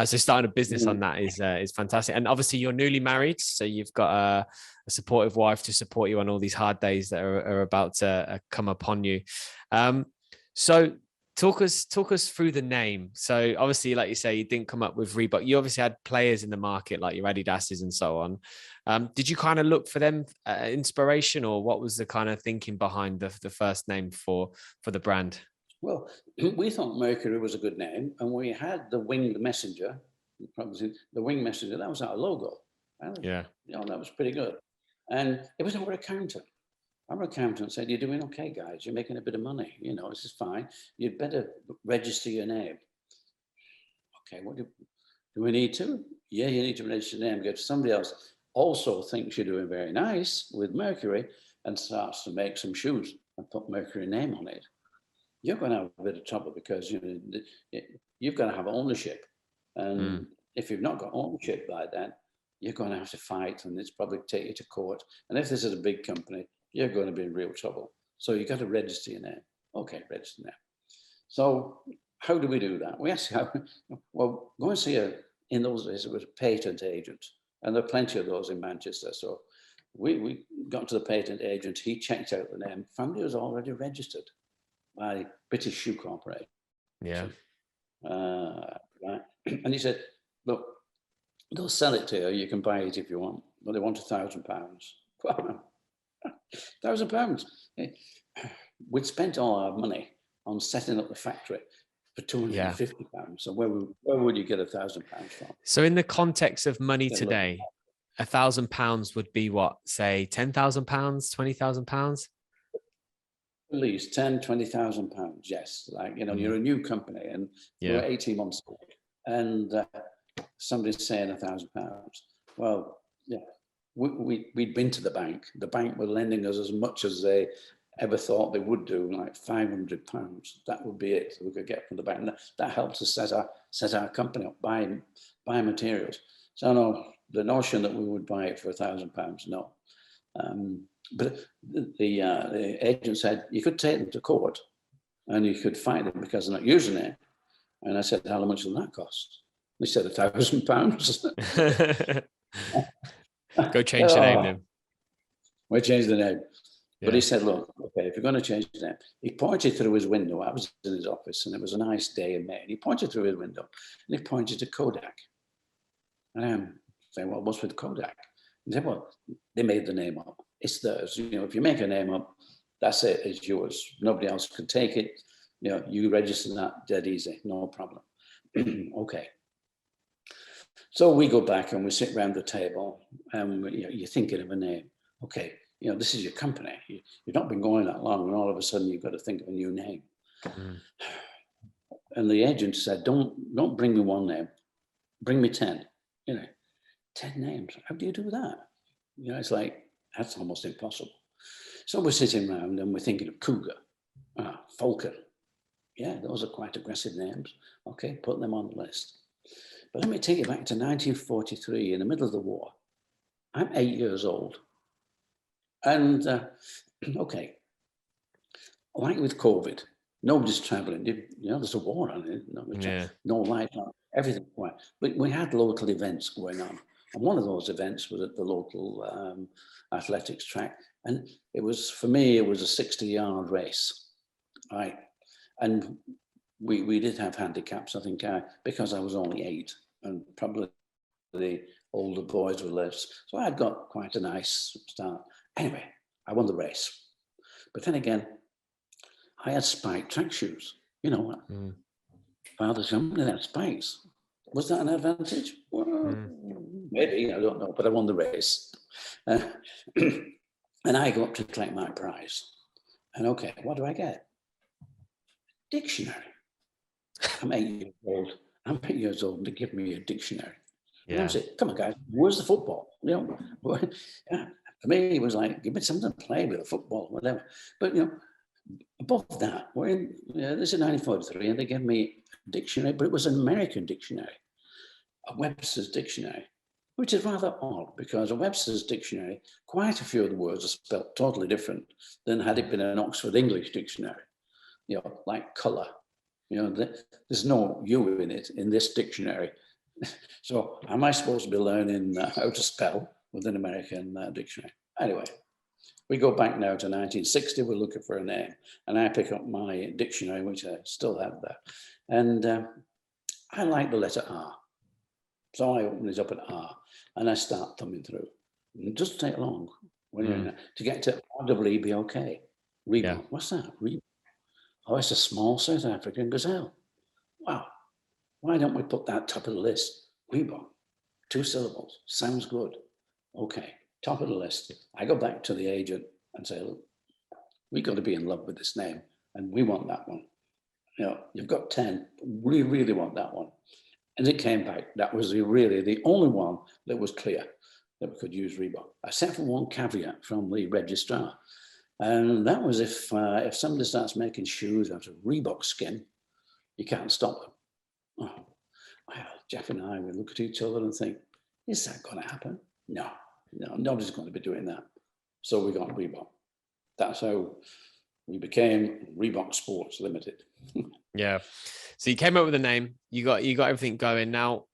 So starting a business on that is fantastic. And obviously you're newly married, so you've got a supportive wife to support you on all these hard days that are about to come upon you. So talk us through the name. So obviously, like you say, you didn't come up with Reebok. You obviously had players in the market like your Adidas's and so on. Did you kind of look for them inspiration, or what was the kind of thinking behind the first name for the brand? Well, we thought Mercury was a good name, and we had the Winged Messenger. Probably the Winged Messenger. That was our logo. Yeah, that was pretty good. And it was our accountant. Our accountant said, "You're doing okay, guys. You're making a bit of money. This is fine. You'd better register your name." Okay, what do we need to? Yeah, you need to register your name because somebody else also thinks you're doing very nice with Mercury and starts to make some shoes and put Mercury name on it. You're going to have a bit of trouble because you've got to have ownership. And if you've not got ownership by then, you're going to have to fight, and it's probably take you to court. And if this is a big company, you're going to be in real trouble. So you've got to register your name. Okay, register name. So how do we do that? We actually go and see in those days, it was a patent agent. And there are plenty of those in Manchester. So we got to the patent agent. He checked out the name, found it was already registered by British Shoe Corporation. Yeah. Right. And he said, "Look, they'll sell it to you. You can buy it if you want, but they want £1,000." Wow, £1,000. We'd spent all our money on setting up the factory for £250. So where would you get £1,000 from? So in the context of money today, £1,000 would be what? Say £10,000, £20,000. At least 10, £20,000. Yes, you're a new company, and we're 18 months old, and somebody's saying £1,000. Well, yeah, we'd been to the bank. The bank were lending us as much as they ever thought they would do, like £500. That would be it we could get from the bank. And that helped us set our company up, buy materials. So no, the notion that we would buy it for £1,000, no. But the agent said you could take them to court and you could fight them because they're not using it. And I said, "How much will that cost?" They said £1,000. Go change the name then. We changed the name. Yeah. But he said, "Look, okay, if you're going to change the name," he pointed through his window. I was in his office and it was a nice day in May. And he pointed through his window and he pointed to Kodak. And I'm saying, "Well, what's with Kodak?" He said, "Well, they made the name up. It's theirs. If you make a name up, that's it. It's yours. Nobody else can take it. You register that dead easy, no problem." Okay. So we go back and we sit around the table and you're thinking of a name. Okay, this is your company. You've not been going that long, and all of a sudden you've got to think of a new name. And the agent said, "Don't bring me one name. Bring me 10. 10 names. How do you do that? It's like, that's almost impossible." So we're sitting around and we're thinking of Cougar, Falcon. Yeah, those are quite aggressive names. Okay, put them on the list. But let me take you back to 1943, in the middle of the war. I'm 8 years old. And, okay, like with COVID, nobody's traveling. There's a war on it. No light on, everything quiet. But we had local events going on. And one of those events was at the local athletics track. And for me, it was a 60-yard race. Right. And we did have handicaps, I think, because I was only 8 and probably the older boys were less. So I had got quite a nice start. Anyway, I won the race. But then again, I had spiked track shoes. Father's company had spikes. Was that an advantage? Well, maybe, I don't know, but I won the race. And I go up to collect my prize. And okay, what do I get? Dictionary. I'm 8 years old. I'm 8 years old, and they give me a dictionary. Yeah. And I said, "Come on, guys, where's the football?" For me, it was like, give me something to play with, a football, whatever. But, above that, we're in, this is 1943, and they gave me a dictionary, but it was an American dictionary, a Webster's dictionary, which is rather odd because a Webster's dictionary, quite a few of the words are spelt totally different than had it been an Oxford English dictionary, like colour. There's no U in it in this dictionary. So am I supposed to be learning how to spell with an American dictionary? Anyway, we go back now to 1960. We're looking for a name, and I pick up my dictionary, which I still have there, and I like the letter R. So I open it up at R, and I start thumbing through. It doesn't take long when you're in there to get to RWBOK. Reebok. Yeah. What's that? Reebok. Oh, it's a small South African gazelle. Wow. Why don't we put that top of the list? Reebok. 2 syllables. Sounds good. Okay. Top of the list. I go back to the agent and say, look, we got to be in love with this name, and we want that one. You know, you've got 10. We really want that one. And it came back. That was really the only one that was clear that we could use Reebok, except for one caveat from the registrar. And that was if somebody starts making shoes out of Reebok skin, you can't stop them. Oh, well, Jack and I would look at each other and think, is that going to happen? No, nobody's going to be doing that. So we got Reebok. That's how we became Reebok Sports Limited. Yeah. So you came up with a name, you got everything going. Now,